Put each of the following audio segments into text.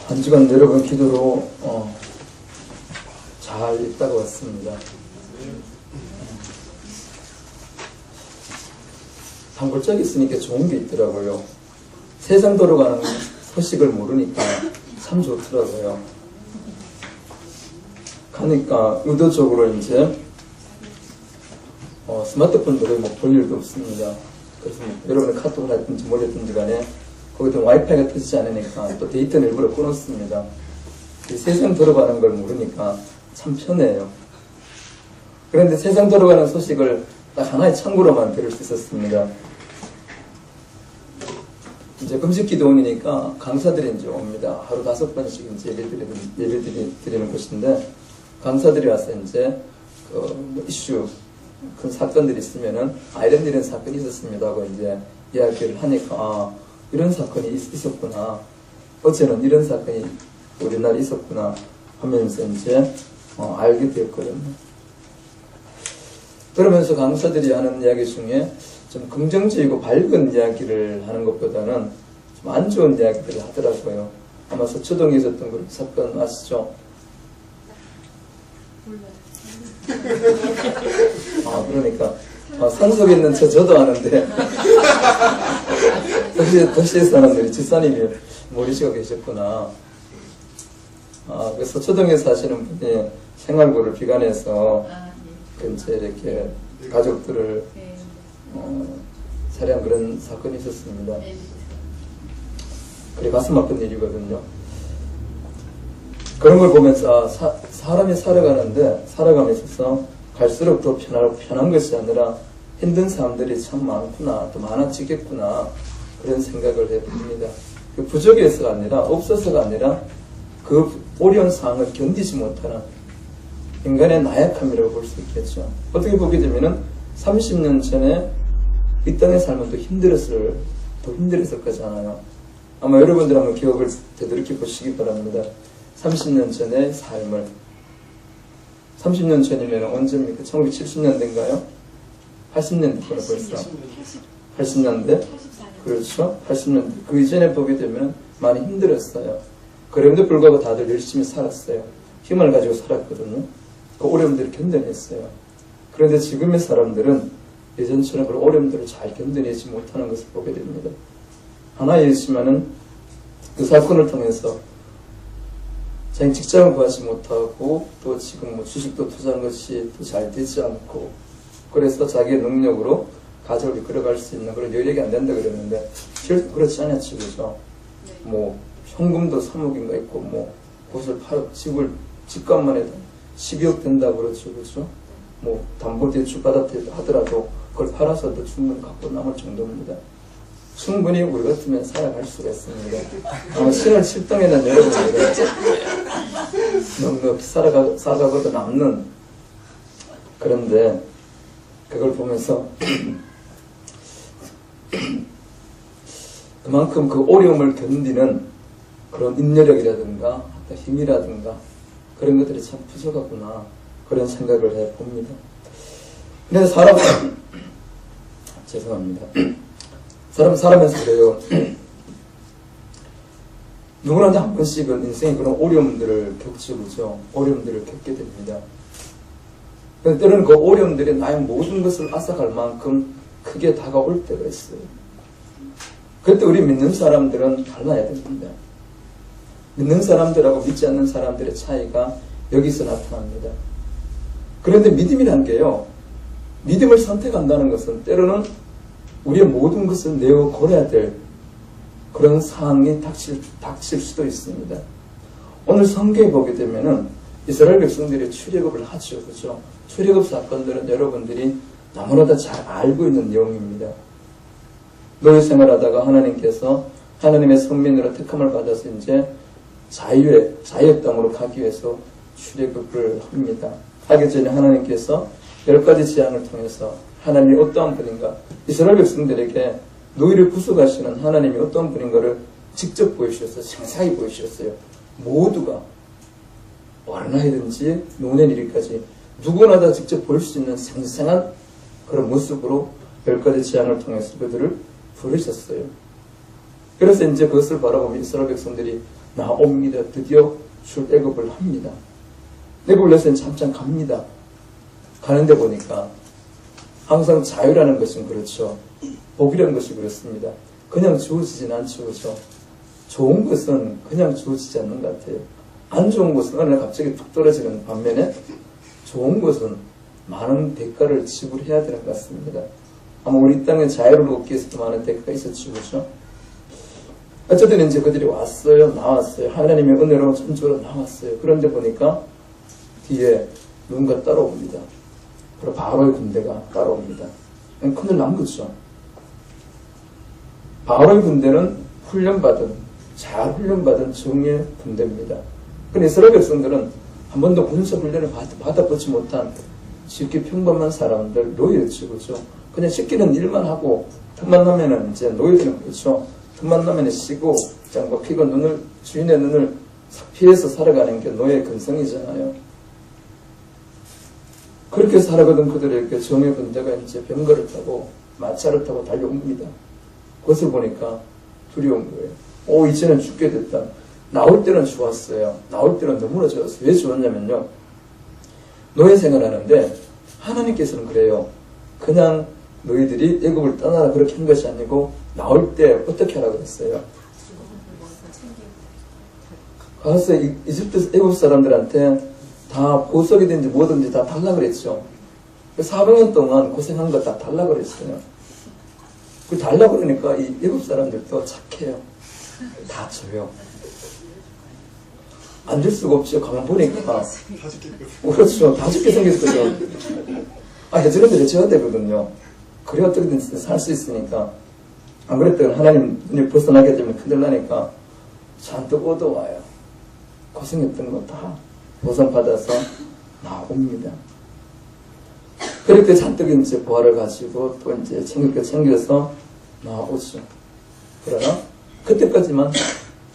한 주간 여러분 기도로 잘 있다가 왔습니다. 단골짜기 있으니까 좋은 게 있더라고요. 세상 돌아가는 소식을 모르니까 참 좋더라고요. 가니까 의도적으로 이제 스마트폰도 거의 볼 일도 없습니다. 그래서 여러분의 카톡을 하든지 뭘 했든지 간에 거기도 와이파이가 터지지 않으니까 또 데이터는 일부러 끊었습니다. 세상 돌아가는 걸 모르니까 참 편해요. 그런데 세상 돌아가는 소식을 딱 하나의 창구로만 들을 수 있었습니다. 이제 금식 기도원이니까 강사들이 이제 옵니다. 하루 5번씩 이제 예배 드리는 곳인데, 강사들이 와서 이제 이슈, 큰 사건들이 있으면은, 이런 사건이 있었습니다 하고 이제 이야기를 하니까, 이런 사건이 있었구나. 어제는 이런 사건이 우리나라에 있었구나 하면서 이제 알게 되었거든요. 그러면서 강사들이 하는 이야기 중에 좀 긍정적이고 밝은 이야기를 하는 것보다는 좀 안 좋은 이야기들을 하더라고요. 아마 서초동에 있었던 그런 사건 아시죠? 그러니까 산속에 있는 저도 아는데 도시에 사람들이 집사님이 모르시고 계셨구나. 그 서초동에 사시는 분이 생활고를 비관해서 이제 이렇게 가족들을 살해한 그런 사건이 있었습니다. 그래 가슴 아픈 일이거든요. 그런 걸 보면서 사람이 살아가면서 갈수록 더 편한 것이 아니라 힘든 사람들이 참 많구나, 또 많아지겠구나, 그런 생각을 해봅니다. 그 부족해서가 아니라, 없어서가 아니라 그 어려운 상황을 견디지 못하는 인간의 나약함이라고 볼 수 있겠죠. 어떻게 보게 되면은 30년 전에 이 땅의 삶은 더 힘들었을 거잖아요. 아마 여러분들 한번 기억을 되돌이켜 보시기 바랍니다. 30년 전의 삶을. 30년 전이면 언제입니까? 1970년대인가요? 80년대구나 벌써. 80년대? 그렇죠? 80년대. 그 이전에 보게 되면 많이 힘들었어요. 그럼에도 불구하고 다들 열심히 살았어요. 힘을 가지고 살았거든요. 그 어려움들을 견뎌냈어요. 그런데 지금의 사람들은 예전처럼 그런 어려움들을 잘 견뎌내지 못하는 것을 보게 됩니다. 하나의 예시만은 그 사건을 통해서 자기 직장을 구하지 못하고 또 지금 주식도 투자한 것이 또 잘 되지 않고 그래서 자기의 능력으로 가족을 이끌어갈 수 있는 그런 여력이 안 된다 그랬는데 실제 그렇지 않았지, 그죠? 현금도 3억인가 있고 곳을 집값만 해도 12억 된다고 그러죠, 그죠? 담보대출 받았다 하더라도 그걸 팔아서도 충분히 갖고 남을 정도입니다. 충분히 우리 같으면 살아갈 수가 있습니다. 아마 신을 7등에는 여러분들은 넉넉히 살아가고도 남는, 그런데 그걸 보면서 그만큼 그 어려움을 견디는 그런 인내력이라든가 힘이라든가 그런 것들이 참 부족하구나, 그런 생각을 해봅니다. 그래서 죄송합니다. 살아면서 그래요. 누구나 한 번씩은 인생에 그런 어려움들을 겪죠, 그죠? 어려움들을 겪게 됩니다. 그런데 때로는 그 어려움들이 나의 모든 것을 앗아갈 만큼 크게 다가올 때가 있어요. 그때 우리 믿는 사람들은 달라야 됩니다. 믿는 사람들하고 믿지 않는 사람들의 차이가 여기서 나타납니다. 그런데 믿음이란 게요, 믿음을 선택한다는 것은 때로는 우리의 모든 것을 내어 걸어야 될 그런 상황이 닥칠 수도 있습니다. 오늘 성경에 보게 되면은 이스라엘 백성들이 출애굽을 하죠, 그죠? 출애굽 사건들은 여러분들이 너무나도 잘 알고 있는 내용입니다. 노예 생활하다가 하나님께서 하나님의 선민으로 택함을 받아서 이제 자유의 땅으로 가기 위해서 출애굽을 합니다. 하기 전에 하나님께서 10가지 재앙을 통해서 하나님이 어떠한 분인가, 이스라엘 백성들에게 노예를 구속하시는 하나님이 어떠한 분인가를 직접 보여주셨어요. 생생하게 보여주셨어요. 모두가 어린아이든지 노년 이르기까지 누구나 다 직접 볼 수 있는 생생한 그런 모습으로 10가지 재앙을 통해서 그들을 부르셨어요. 그래서 이제 그것을 바라보면 이스라엘 백성들이 나옵니다. 드디어 출애굽을 합니다. 애굽을 해서 잠깐 갑니다. 가는데 보니까 항상 자유라는 것은 그렇죠. 복이라는 것이 그렇습니다. 그냥 주어지진 않죠. 그렇죠? 좋은 것은 그냥 주어지지 않는 것 같아요. 안 좋은 것은 어느 날 갑자기 툭 떨어지는 반면에 좋은 것은 많은 대가를 지불해야 되는 것 같습니다. 아마 우리 땅에 자유를 얻기 위해서도 많은 대가가 있었죠. 그렇죠? 어쨌든 이제 그들이 왔어요. 나왔어요. 하나님의 은혜로 천주로 나왔어요. 그런데 보니까 뒤에 누군가 따라옵니다. 그리고 바로의 군대가 따라옵니다. 큰일 난 거죠. 바로의 군대는 잘 훈련받은 정예 군대입니다. 그런데 이스라엘 백성들은 한 번도 군사 훈련을 받아보지 못한 쉽게 평범한 사람들, 노예였죠. 그렇죠? 그냥 시키는 일만 하고 틈만 나면은 이제 노예들은 그렇죠. 틈만 나면 쉬고 장과 피고 주인의 눈을 피해서 살아가는 게 노예의 근성이잖아요. 그렇게 살아가던 그들에게 정예 군대가 이제 병거를 타고 마차를 타고 달려옵니다. 그것을 보니까 두려운 거예요. 이제는 죽게 됐다. 나올 때는 좋았어요. 나올 때는 너무나 좋았어요. 왜 좋았냐면요. 노예 생활하는데 하나님께서는 그래요. 그냥 너희들이 애굽을 떠나라 그렇게 한 것이 아니고 나올 때 어떻게 하라고 했어요? 가서 이집트 애굽 사람들한테 다 보석이든지 뭐든지 다 달라 그랬죠. 400년 동안 고생한 거 다 달라 그랬어요. 그 달라 그러니까 이 애굽 사람들도 착해요. 다 줘요. 안 줄 수가 없죠. 가만 보니까. 그렇죠. 다 죽게 생겼어요. 저런데 져야 되거든요. 그래 어떻게든 살 수 있으니까. 안 그랬더니 하나님 눈이 벗어나게 되면 큰일 나니까 잔뜩 얻어와요. 고생했던 거 다 보상받아서 나옵니다. 그렇게 잔뜩 이제 보화를 가지고 또 이제 챙겨서 나오죠. 그러나 그때까지만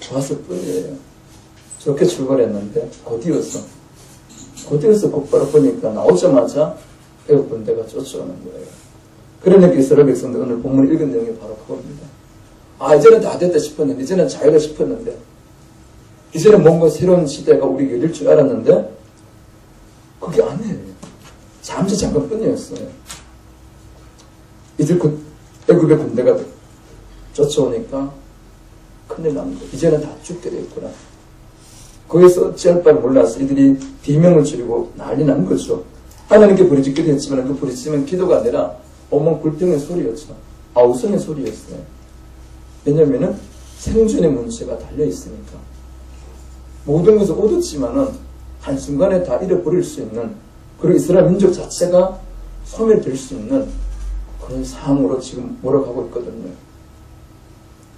좋았을 뿐이에요. 좋게 출발했는데 곧이어서 곧바로 보니까 나오자마자 애굽 군대가 쫓아오는 거예요. 그러니까 이스라엘 백성들 오늘 본문 읽은 내용이 바로 그겁니다. 이제는 다 됐다 싶었는데, 이제는 자유가 싶었는데, 이제는 뭔가 새로운 시대가 우리에게 열릴 줄 알았는데 그게 아니에요. 잠깐뿐이었어요. 이제 애굽의 군대가 쫓아오니까 큰일 납니다. 이제는 다 죽게 됐구나. 거기서 어찌할 바를 몰라서 이들이 비명을 지르고 난리 난 거죠. 하나님께 부르짖기도 했지만 그 부르짖음은 기도가 아니라 온몸 불평의 소리였죠. 아우성의 소리였어요. 왜냐하면 생존의 문제가 달려있으니까. 모든 것을 얻었지만은 한순간에 다 잃어버릴 수 있는, 그리고 이스라엘 민족 자체가 소멸될 수 있는 그런 상황으로 지금 몰아가고 있거든요.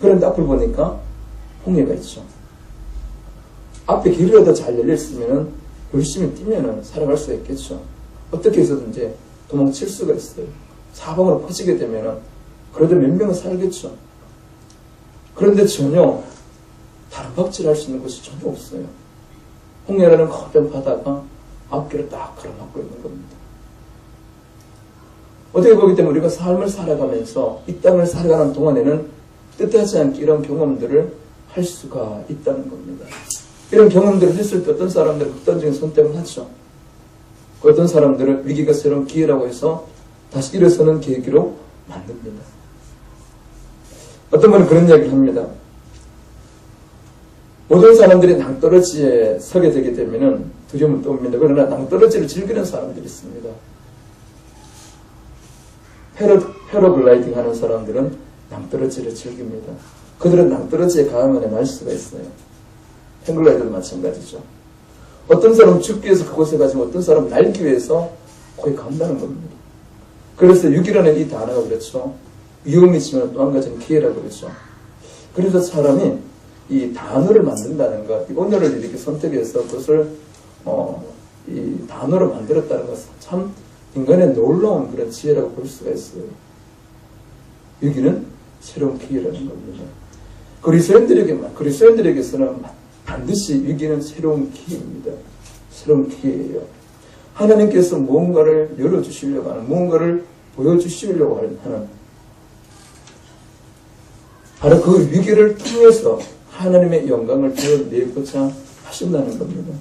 그런데 앞을 보니까 홍해가 있죠. 앞에 길이라도 잘 열렸으면 열심히 뛰면 살아갈 수 있겠죠. 어떻게 해서든지 도망칠 수가 있어요. 사방으로 퍼지게 되면 그래도 몇 명은 살겠죠. 그런데 전혀 다른 박질할 수 있는 것이 전혀 없어요. 홍해라는 거대한 바다가 앞길을 딱 가로막고 있는 겁니다. 어떻게 보기 때문에 우리가 삶을 살아가면서 이 땅을 살아가는 동안에는 뜻하지 않게 이런 경험들을 할 수가 있다는 겁니다. 이런 경험들을 했을 때 어떤 사람들은 극단적인 선택을 하죠. 어떤 사람들은 위기가 새로운 기회라고 해서 다시 일어서는 계기로 만듭니다. 어떤 분은 그런 이야기를 합니다. 모든 사람들이 낭떠러지에 서게 되게 되면 두려움을 떠옵니다. 그러나 낭떠러지를 즐기는 사람들이 있습니다. 패러글라이딩 하는 사람들은 낭떠러지를 즐깁니다. 그들은 낭떠러지에 가면에 날 수가 있어요. 패러글라이더도 마찬가지죠. 어떤 사람은 죽기 위해서 그곳에 가지고 어떤 사람은 날기 위해서 거기 간다는 겁니다. 그래서 유기라는 이 단어가 그렇죠. 위험이지만 또 한 가지는 기회라고 그러죠. 그래서 사람이 이 단어를 만든다는 것, 이 언어를 이렇게 선택해서 그것을 이 단어로 만들었다는 것은 참 인간의 놀라운 그런 지혜라고 볼 수가 있어요. 유기는 새로운 기회라는 겁니다. 그리스도인들에게서는 반드시 위기는 새로운 기회입니다. 새로운 기회예요. 하나님께서 무언가를 열어주시려고 하는, 무언가를 보여주시려고 하는 바로 그 위기를 통해서 하나님의 영광을 드러내고자 하신다는 겁니다.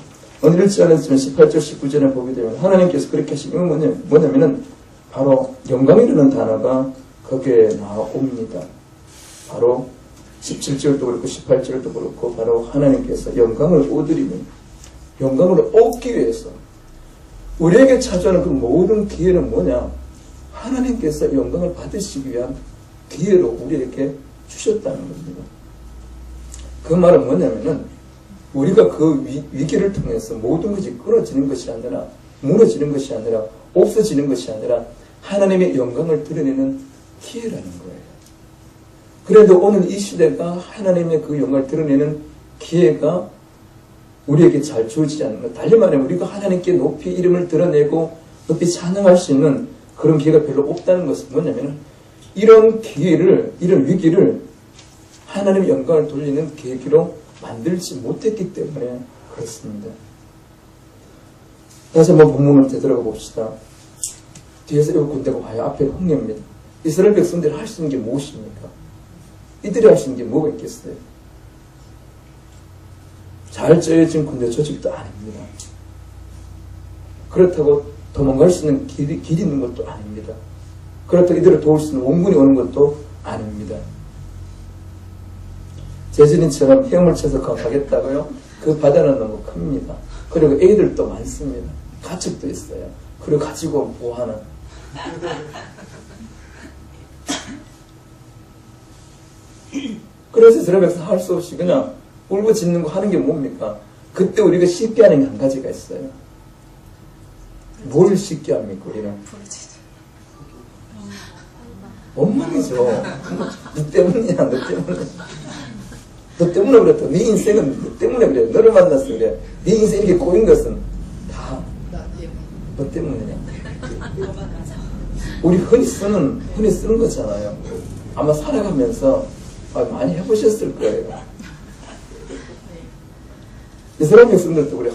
오늘 1절에 18절 19절에 보게 되면 하나님께서 그렇게 하신 이유는 뭐냐면은 바로 영광이라는 단어가 거기에 나옵니다. 바로 17절도 그렇고 18절도 그렇고 바로 하나님께서 영광을 얻으리니 영광을 얻기 위해서 우리에게 찾아오는 그 모든 기회는 뭐냐? 하나님께서 영광을 받으시기 위한 기회로 우리에게 주셨다는 겁니다. 그 말은 뭐냐면은 우리가 그 위기를 통해서 모든 것이 끊어지는 것이 아니라 무너지는 것이 아니라 없어지는 것이 아니라 하나님의 영광을 드러내는 기회라는 거예요. 그래도 오늘 이 시대가 하나님의 그 영광을 드러내는 기회가 우리에게 잘 주어지지 않는 것. 달리 말하면 우리가 하나님께 높이 이름을 드러내고 높이 찬양할 수 있는 그런 기회가 별로 없다는 것은 뭐냐면 이런 기회를, 이런 위기를 하나님의 영광을 돌리는 계기로 만들지 못했기 때문에 그렇습니다. 다시 한번 본문을 되돌아가 봅시다. 뒤에서 이 군대가 와요. 앞에 홍해입니다. 이스라엘 백성들이 할 수 있는 게 무엇입니까? 이들이 할 수 있는 게 뭐가 있겠어요? 잘 짜여진 군대 조직도 아닙니다. 그렇다고 도망갈 수 있는 길이 있는 것도 아닙니다. 그렇다고 이들을 도울 수 있는 원군이 오는 것도 아닙니다. 제주인처럼 헤엄을 쳐서 가겠다고요? 그 바다는 너무 큽니다. 그리고 애들도 많습니다. 가축도 있어요. 그리고 가지고 보하는. 그래서 이스라엘 백성 할 수 없이 그냥 울고 짖는 거 하는 게 뭡니까? 그때 우리가 쉽게 하는 게 한 가지가 있어요. 뭘 쉽게 합니까, 우리는? 원망이죠. 너 때문이야, 너 때문에. 너 때문에 그랬다. 네 인생은 너 때문에 그래. 너를 만났어 그래. 네 인생이 이렇게 꼬인 것은 다 너 때문이냐. 우리 흔히 쓰는 거잖아요. 아마 살아가면서 많이 해보셨을 거예요. 이스라엘 백성들도 우리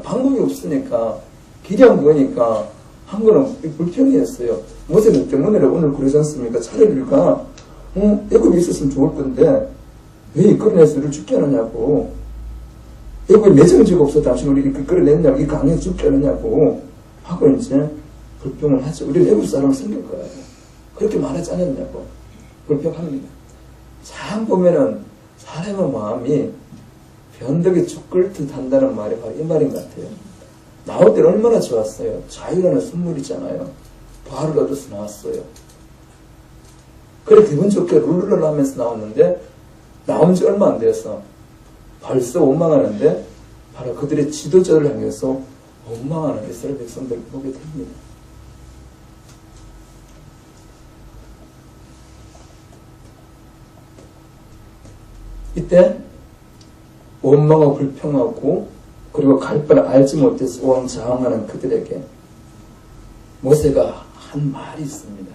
방법이 없으니까 길이 안 보이니까 한 거는 불평이었어요. 모세 너 때문에 오늘 그러지 않습니까? 차라리 우리가 애굽에 있었으면 좋을 건데 왜 이끌어내서 우리를 죽게 하느냐고. 애굽에 매정지가 없어 당신 우리 이끌어냈냐고. 이 강에 죽게 하느냐고 하고 이제 불평을 하죠. 우리는 애굽 사람을 생길 거예요. 그렇게 말하지 않았냐고 불평합니다. 참 보면은 사람의 마음이 변덕에 죽을 듯 한다는 말이 바로 이 말인 것 같아요. 나올 때는 얼마나 좋았어요. 자유라는 선물이잖아요. 부활을 얻어서 나왔어요. 그래 기분 좋게 룰루를 하면서 나왔는데 나온 지 얼마 안 돼서 벌써 원망하는데 바로 그들의 지도자를 향해서 원망하는 이스라엘 백성들을 보게 됩니다. 이때 원망하고 불평하고 그리고 갈 바를 알지 못해서 우왕좌왕하는 그들에게 모세가 한 말이 있습니다.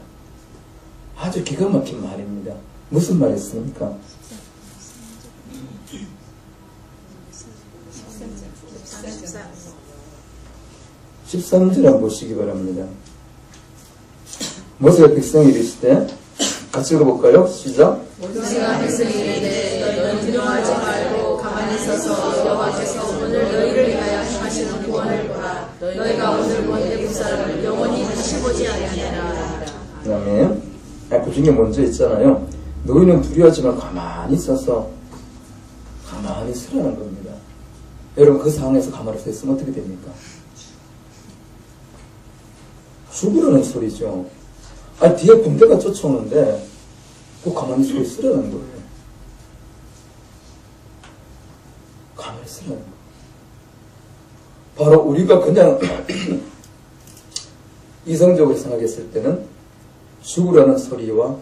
아주 기가 막힌 말입니다. 무슨 말이 있습니까? 13절 한번 보시기 바랍니다. 모세가 백성이 이르시되 같이 읽어볼까요? 시작. 모세가 백성이 이르되 너희는 두려워하지 말고 가만히 서서 여호와께서 오늘 너희를 위하여 하시는 구원을 보라. 너희가 오늘 본 애굽 사람을 영원히 다시 보지 아니하리라. 그 다음에 그 중에 먼저 있잖아요. 너희는 두려워하지 말고 가만히 서서 가만히 서라는 겁니다. 여러분 그 상황에서 가만히 서 있으면 어떻게 됩니까? 죽으라는 소리죠. 아니 뒤에 군대가 쫓아오는데 그 가만히 서 있으라는 거예요. 가만히 서라는 거예요. 바로 우리가 그냥 이성적으로 생각했을 때는 죽으라는 소리와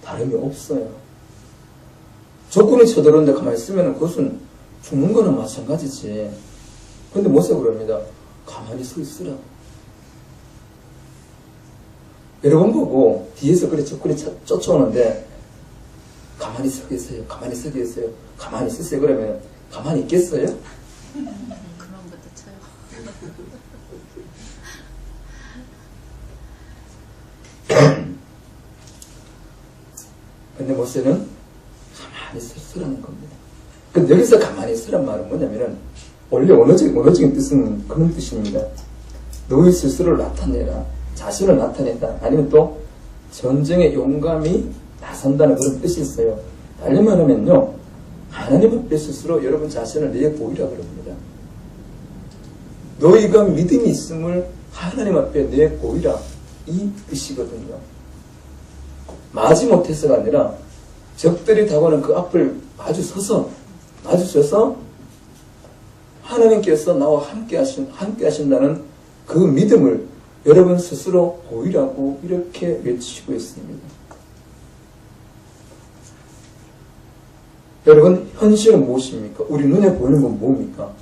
다름이 없어요. 적군이 쳐들어오는데 가만히 있으면 그것은 죽는 거는 마찬가지지. 근데 모세가 그럽니다. 가만히 서 있으라. 여러분 보고 뒤에서 그래 적군이 쫓아오는데 가만히 서 계세요. 가만히 서 계세요. 가만히 있으세요. 그러면 가만히 있겠어요? 그런 것도 쳐요. 근데 모세는 가만히 서라는 겁니다. 근데 여기서 가만히 서란 말은 뭐냐면은 원래 원어적인 뜻은 그런 뜻입니다. 너희 스스로를 나타내라. 자신을 나타낸다. 아니면 또 전쟁에 용감히 나선다는 그런 뜻이 있어요. 달리 말하면요. 하나님 앞에 스스로 여러분 자신을 내보이라 그럽니다. 너희가 믿음이 있음을 하나님 앞에 내보이라. 이 뜻이거든요. 마지못해서가 아니라 적들이 다가오는 그 앞을 마주서서 하나님께서 나와 함께 하신다는 그 믿음을 여러분 스스로 보이라고 이렇게 외치고 있습니다. 여러분, 현실은 무엇입니까? 우리 눈에 보이는 건 뭡니까?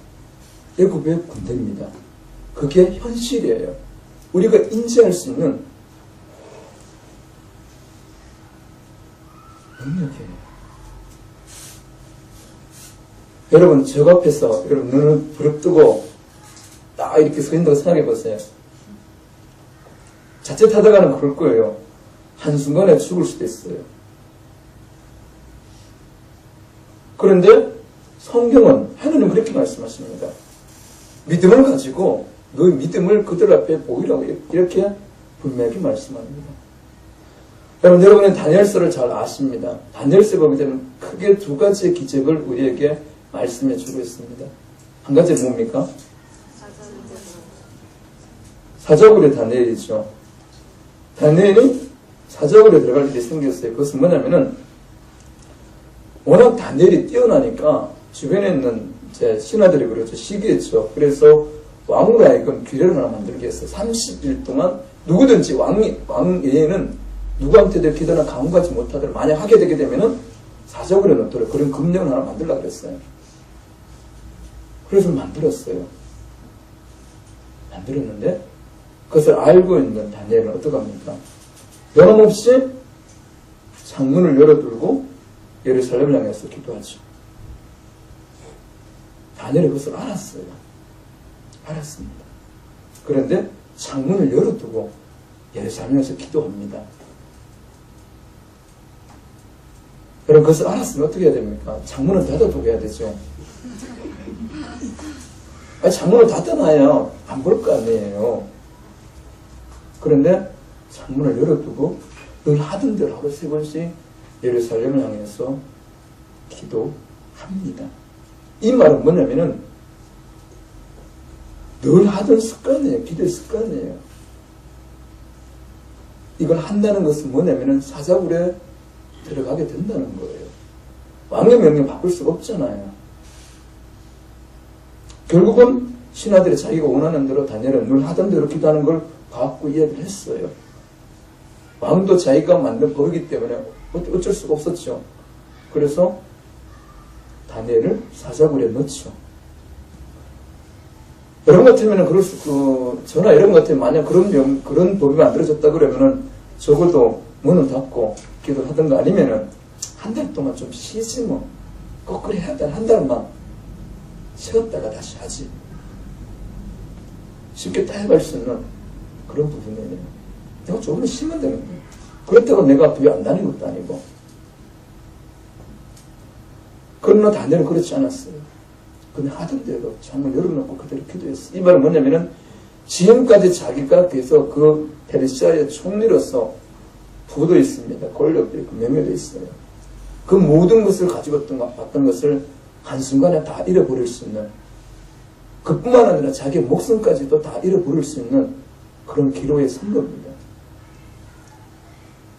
애굽의 군대입니다. 그게 현실이에요. 우리가 인지할 수 있는 능력이에요. 여러분, 저 앞에서 여러분 눈을 부릅뜨고 딱 이렇게 서 있는다고 생각해 보세요. 자칫하다가는 그럴 거예요. 한순간에 죽을 수도 있어요. 그런데 성경은 하나님 그렇게 말씀하십니다. 믿음을 가지고 너의 믿음을 그들 앞에 보이라고 이렇게 분명히 말씀합니다. 여러분은 다니엘서를 잘 아십니다. 다니엘서에 보게 되면 크게 두 가지의 기적을 우리에게 말씀해 주고 있습니다. 한 가지는 뭡니까? 사자굴의 다니엘이죠. 다니엘이 사자굴에 들어갈 일이 생겼어요. 그것은 뭐냐면은 워낙 다니엘이 뛰어나니까 주변에 있는 제 신하들이 그렇죠. 시기했죠. 그래서 왕으로 하여금 규례를 하나 만들게 했어요. 30일 동안 누구든지 왕 외에는 누구한테도 기도나 강구하지 못하도록 만약 하게 되게 되면은 사자굴에 넣도록 그런 금령을 하나 만들려고 그랬어요. 그래서 만들었어요. 만들었는데 그것을 알고 있는 다니엘은 어떡합니까? 변함없이 창문을 열어두고 예루살렘을 향해서 기도하죠. 다니엘이 그것을 알았어요. 알았습니다. 그런데 창문을 열어두고 예루살렘에서 기도합니다. 여러분 그것을 알았으면 어떻게 해야 됩니까? 창문을 닫아두고 해야 되죠. 아니, 창문을 닫아놔야 안 볼 거 아니에요. 그런데 창문을 열어두고 늘 하던 대로 하루 세 번씩 예루살렘을 향해서 기도합니다. 이 말은 뭐냐면은 늘 하던 습관이에요. 기도의 습관이에요. 이걸 한다는 것은 뭐냐면은 사자굴에 들어가게 된다는 거예요. 왕의 명령 바꿀 수가 없잖아요. 결국은 신하들이 자기가 원하는 대로 다니엘은 늘 하던 대로 기도하는 걸 봐갖고 이야기를 했어요. 왕도 자기가 만든 법이기 때문에 어쩔 수가 없었죠. 그래서 다니엘을 사자굴에 넣죠. 여러분 같으면 저나 여러분 같으면 만약 그런 법이 만들어졌다 그러면은 적어도 문을 닫고 기도를 하든가 아니면은 한 달 동안 좀 쉬지 뭐. 꼭 그래 해야 돼. 한 달만 쉬었다가 다시 하지. 쉽게 타협할 수 있는 그런 부분이에요. 내가 조금만 쉬면 되는 거예요. 그렇다고 내가 교회 안 다니는 것도 아니고. 그러나 다니엘은 그렇지 않았어요. 근데 하던 대로 창문 열어놓고 그대로 기도했어요. 이 말은 뭐냐면은 지금까지 자기가 계속 그 페르시아의 총리로서 부도 있습니다. 권력도 있고 명예도 있어요. 그 모든 것을 가지고 봤던 것을 한순간에 다 잃어버릴 수 있는, 그뿐만 아니라 자기의 목숨까지도 다 잃어버릴 수 있는 그런 기로에 선 겁니다.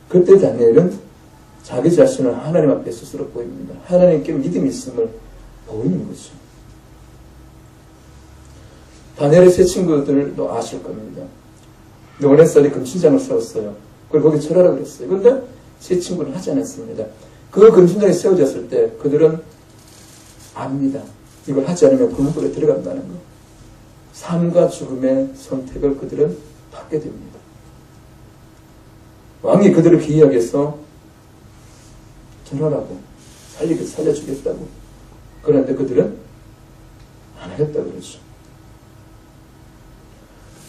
그때 다니엘은 자기 자신을 하나님 앞에 스스로 보입니다. 하나님께 믿음이 있음을 보이는 거죠. 다니엘의 세 친구들도 아실 겁니다. 느부갓네살이 금신장을 세웠어요. 그리고 거기 절하라고 그랬어요. 그런데 세 친구는 하지 않았습니다. 그 금신장이 세워졌을 때 그들은 압니다. 이걸 하지 않으면 금불에 들어간다는 거. 삶과 죽음의 선택을 그들은 받게 됩니다. 왕이 그들을 기이하게서 절하라고 살려주겠다고. 그런데 그들은 안 하겠다고 그러죠.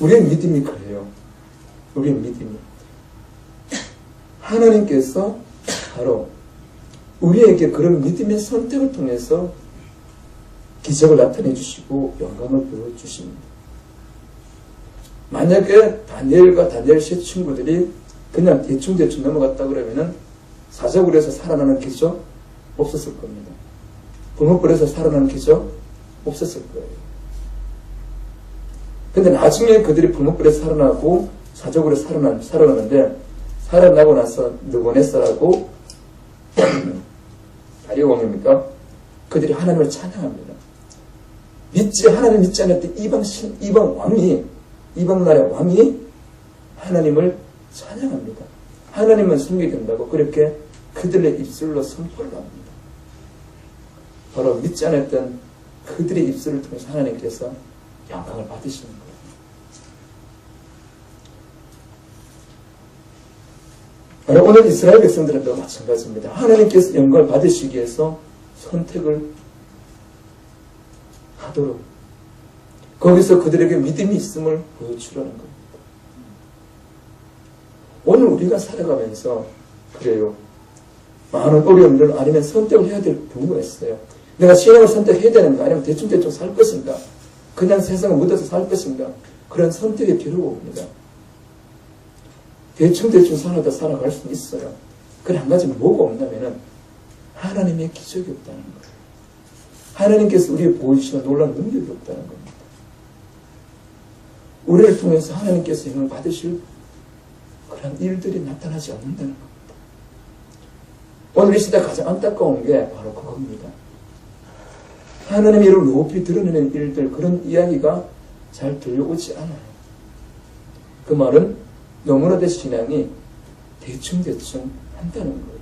우리의 믿음이 그래요. 우리의 믿음이 하나님께서 바로 우리에게 그런 믿음의 선택을 통해서 기적을 나타내 주시고 영광을 보여주십니다. 만약에 다니엘과 다니엘 세 친구들이 그냥 대충 넘어갔다 그러면은 사자굴에서 살아나는 기적 없었을 겁니다. 불못불에서 살아나는 기적 없었을 거예요. 근데 나중에 그들이 불못불에서 살아나고 사자굴에서 살아나는데 살아나고 나서 느보네살하고 다리오 왕입니까? 그들이 하나님을 찬양합니다. 하나님 믿지 않았던 이방 나라의 왕이 하나님을 찬양합니다. 하나님만 섬기게 된다고 그렇게 그들의 입술로 선포를 합니다. 바로 믿지 않았던 그들의 입술을 통해서 하나님께서 영광을 받으시는 거예요. 오늘 이스라엘 백성들도 마찬가지입니다. 하나님께서 영광을 받으시기 위해서 선택을 하도록 거기서 그들에게 믿음이 있음을 보여주려는 겁니다. 오늘 우리가 살아가면서 그래요. 많은 어려움들 아니면 선택을 해야 될 경우가 있어요. 내가 신앙을 선택해야 되는가 아니면 대충 살 것인가 그냥 세상에 묻어서 살 것인가 그런 선택의 기로가 옵니다. 대충 살아도 살아갈 수는 있어요. 그런데 한 가지 뭐가 없냐면은 하나님의 기적이 없다는 거예요. 하나님께서 우리에게 보여주시는 놀라운 능력이 없다는 겁니다. 우리를 통해서 하나님께서 영광을 받으실 그런 일들이 나타나지 않는다는 겁니다. 오늘 이 시대 가장 안타까운 게 바로 그겁니다. 하나님의 이름을 높이 드러내는 일들 그런 이야기가 잘 들려오지 않아요. 그 말은 너무나도 신앙이 대충 한다는 거예요.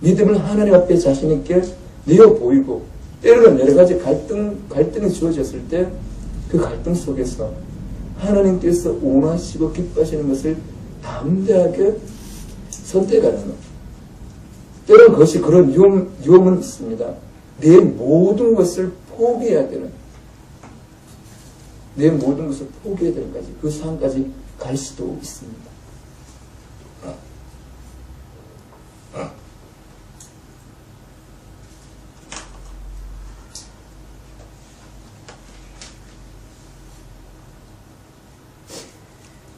믿음을 하나님 앞에 자신 있게 내어 보이고 때로는 여러 가지 갈등이 주어졌을 때 그 갈등 속에서 하나님께서 원하시고 기뻐하시는 것을 담대하게 선택하는 것. 때로는 그것이 그런 위험은 있습니다. 내 모든 것을 포기해야 되는 까지 그 상황까지 갈 수도 있습니다.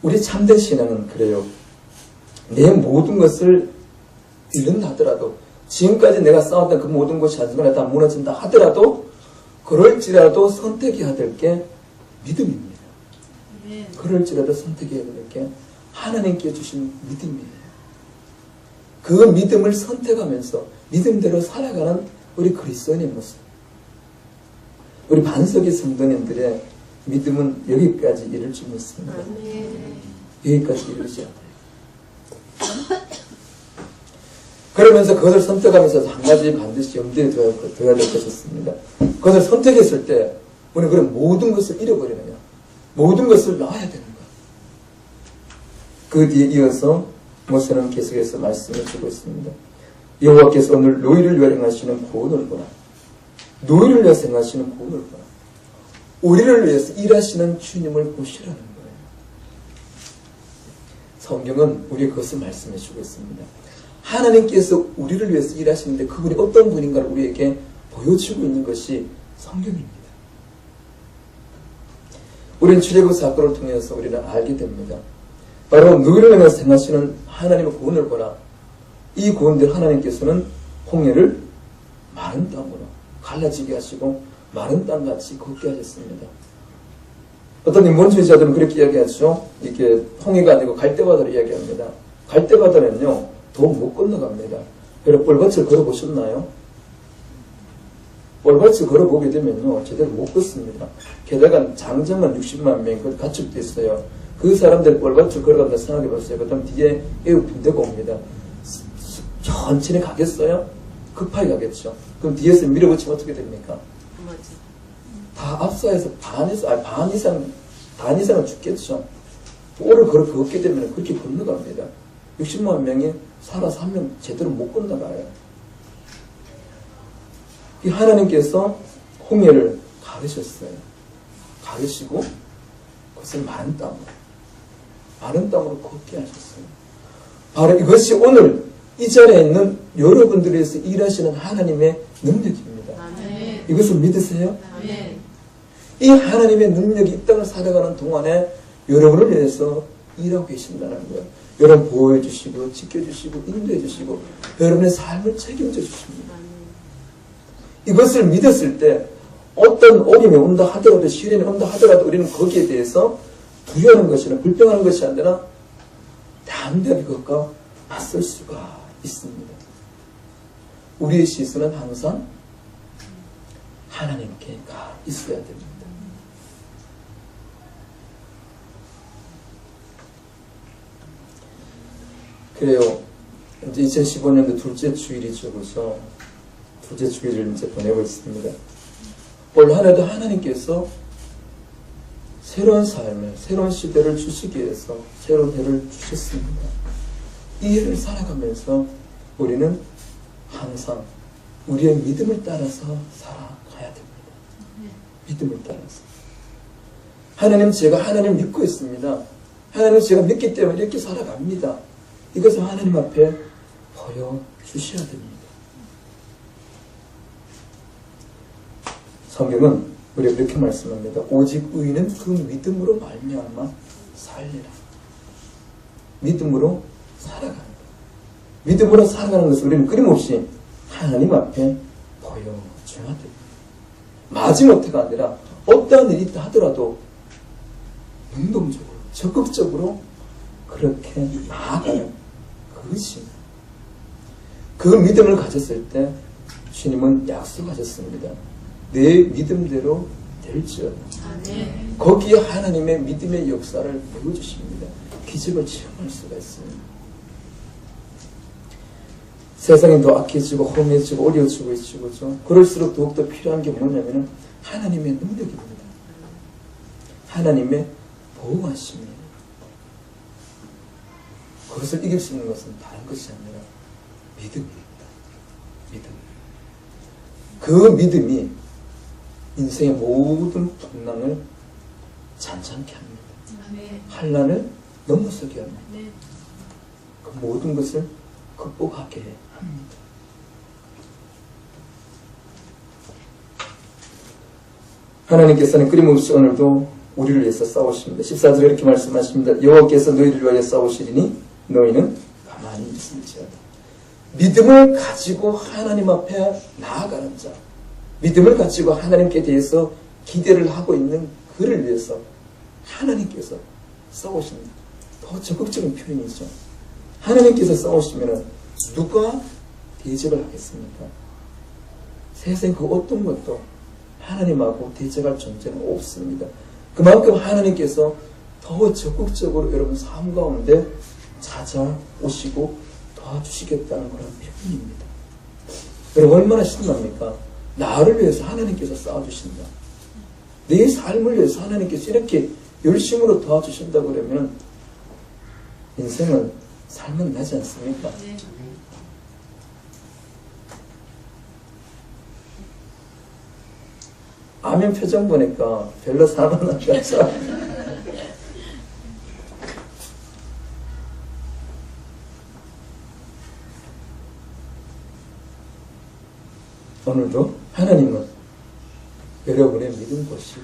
우리 참된 신앙은 그래요. 내 모든 것을 잃는다 하더라도 지금까지 내가 쌓았던 그 모든 것이 한순간에 다 무너진다 하더라도 그럴지라도 선택해야 될 게 믿음입니다. 그럴지라도 선택해야 될 게 하나님께 주신 믿음이에요. 그 믿음을 선택하면서 믿음대로 살아가는 우리 그리스도인의 모습. 우리 반석의 성도님들의 믿음은 여기까지 이를 줄 믿습니다. 여기까지 이르지 않아요. 그러면서 그것을 선택하면서 한 가지 반드시 염두에 둬야 될 것이 있습니다. 그것을 선택했을 때 우리는 그런 모든 것을 잃어버리느냐 모든 것을 놔야 되는가. 그 뒤에 이어서 모세는 계속해서 말씀을 주고 있습니다. 여호와께서 오늘 너희를 위하여 행하시는 구원을 보라. 너희를 위해서 행하시는 구원을 보라. 우리를 위해서 일하시는 주님을 보시라는 거예요. 성경은 우리에게 그것을 말씀해 주고 있습니다. 하나님께서 우리를 위해서 일하시는데 그분이 어떤 분인가를 우리에게 보여주고 있는 것이 성경입니다. 우리는 출애굽 사건을 통해서 우리는 알게 됩니다. 바로 너희를 위해서 행하시는 하나님의 구원을 보라. 이 구원들 하나님께서는 홍해를 마른 땅으로 갈라지게 하시고 마른 땅같이 걷게 하셨습니다. 어떤 인본주의자들은 그렇게 이야기하죠. 이렇게 홍해가 아니고 갈대바다를 이야기합니다. 갈대바다는요 더 못 건너갑니다. 그래서 뻘밭을 걸어보셨나요? 뻘밭을 걸어보게 되면요 제대로 못 걷습니다. 게다가 장정은 60만 명이 가축돼 있어요. 그 사람들 뻘밭을 걸어간다 생각해봤어요. 그 다음 뒤에 애국 군대가 옵니다. 천천히 가겠어요? 급하게 가겠죠. 그럼 뒤에서 밀어붙이면 어떻게 됩니까? 다 앞서에서 반 이상은 죽겠죠. 오를 걷게 되면 그렇게 건너갑니다. 60만 명이 살아서 한 명 제대로 못 건너가요. 이 하나님께서 홍해를 가르셨어요. 가르시고 그것을 마른 땅으로 걷게 하셨어요. 바로 이것이 오늘 이 자리에 있는 여러분들에 의해서 일하시는 하나님의 능력입니다. 아멘. 이것을 믿으세요? 아멘. 이 하나님의 능력이 이 땅을 살아가는 동안에 여러분을 위해서 일하고 계신다는 거예요. 여러분 보호해 주시고 지켜주시고 인도해 주시고 여러분의 삶을 책임져 주십니다. 이것을 믿었을 때 어떤 어려움이 온다 하더라도 시련이 온다 하더라도 우리는 거기에 대해서 두려워하는 것이나 불평하는 것이 아니라 담대하게 그것과 맞설 수가 있습니다. 우리의 시선은 항상 하나님께 가 있어야 됩니다. 그래요. 이제 2015년도 둘째 주일이죠. 그래서 둘째 주일을 이제 보내고 있습니다. 올 한 해도 하나님께서 새로운 삶을, 새로운 시대를 주시기 위해서 새로운 해를 주셨습니다. 이 해를 살아가면서 우리는 항상 우리의 믿음을 따라서 살아가야 됩니다. 믿음을 따라서. 하나님, 제가 하나님을 믿고 있습니다. 하나님 제가 믿기 때문에 이렇게 살아갑니다. 이것을 하나님 앞에 보여주셔야 됩니다. 성경은 우리가 이렇게 말씀합니다. 오직 의인은 그 믿음으로 말미암아 살리라. 믿음으로 살아가는 것. 믿음으로 살아가는 것을 우리는 끊임없이 하나님 앞에 보여줘야 됩니다. 마지못해가 아니라 어떠한 일이 있다 하더라도 능동적으로 적극적으로 그렇게 나아가는 그것이 그 믿음을 가졌을 때 주님은 약속하셨습니다. 내 믿음대로 될지어다. 아멘. 거기에 하나님의 믿음의 역사를 보여주십니다. 기적을 체험할 수가 있습니다. 세상이 더 악해지고 험해지고 어려워지고 있죠. 그럴수록 더욱더 필요한 게 뭐냐면 하나님의 능력입니다. 하나님의 보호하심입니다. 그것을 이길 수 있는 것은 다른 것이 아니라 믿음입니다. 믿음. 그 믿음이 인생의 모든 풍랑을 잔잔케 합니다. 아멘. 환난을 넘어서게 합니다. 네. 그 모든 것을 극복하게 합니다. 하나님께서는 끊임없이 오늘도 우리를 위해서 싸우십니다. 14절에 이렇게 말씀하십니다. 여호와께서 너희를 위하여 싸우시리니 너희는 가만히 있을지어다. 믿음을 가지고 하나님 앞에 나아가는 자, 믿음을 가지고 하나님께 대해서 기대를 하고 있는 그를 위해서 하나님께서 싸우십니다. 더 적극적인 표현이죠. 하나님께서 싸우시면 누가 대적을 하겠습니까? 세상에 그 어떤 것도 하나님하고 대적할 존재는 없습니다. 그만큼 하나님께서 더 적극적으로 여러분 삶 가운데 찾아오시고 도와주시겠다는 그런 표현입니다. 여러분 얼마나 신납니까? 나를 위해서 하나님께서 싸워주신다. 내 삶을 위해서 하나님께서 이렇게 열심으로 도와주신다 그러면 인생은 삶은 나지 않습니까? 네. 아멘 표정 보니까 별로 살만한 것 같죠? 오늘도 하나님은 여러분의 믿음 보시고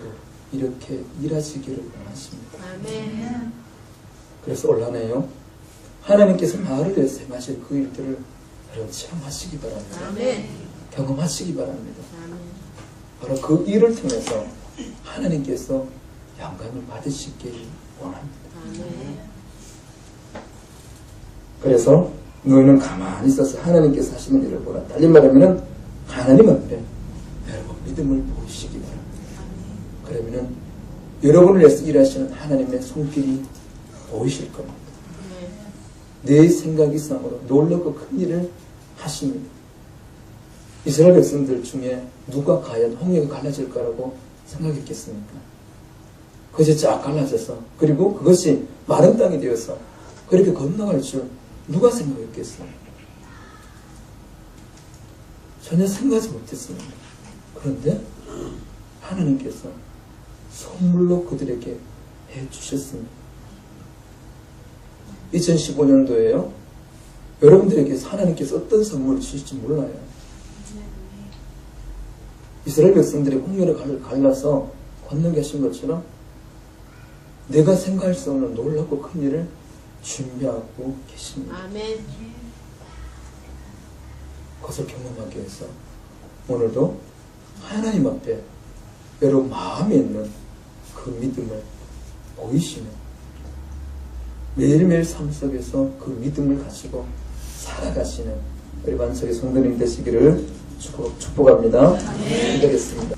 이렇게 일하시기를 원하십니다. 아멘. 그래서 올라네요. 하나님께서 나를 위해서 행하실 그 일들을 여러분 체험하시기 바랍니다. 아멘. 경험하시기 바랍니다. 아멘. 바로 그 일을 통해서 하나님께서 영광을 받으시기를 원합니다. 아멘. 그래서 너희는 가만히 있어서 하나님께서 하시는 일을 보라. 달리 말하면 하나님 앞에 여러분 믿음을 보이시기 바랍니다. 그러면은 여러분을 위해서 일하시는 하나님의 손길이 보이실 겁니다. 내 생각 이상으로 놀랍고 큰 일을 하십니다. 이스라엘 백성들 중에 누가 과연 홍해가 갈라질 거라고 생각했겠습니까? 그것이 쫙 갈라져서 그리고 그것이 마른 땅이 되어서 그렇게 건너갈 줄 누가 생각했겠어요? 전혀 생각하지 못했습니다. 그런데 하나님께서 선물로 그들에게 해주셨습니다. 2015년도에요. 여러분들에게 하나님께서 어떤 선물을 주실지 몰라요. 이스라엘 백성들이 홍해를 갈라서 건너게 하신 것처럼 내가 생각할 수 없는 놀랍고 큰 일을 준비하고 계십니다. 아멘. 그것을 경험하기 위해서 오늘도 하나님 앞에 여러분 마음에 있는 그 믿음을 보이시는, 매일매일 삶 속에서 그 믿음을 가지고 살아가시는 우리 반석의 성도님 되시기를 축복합니다. 기도하겠습니다.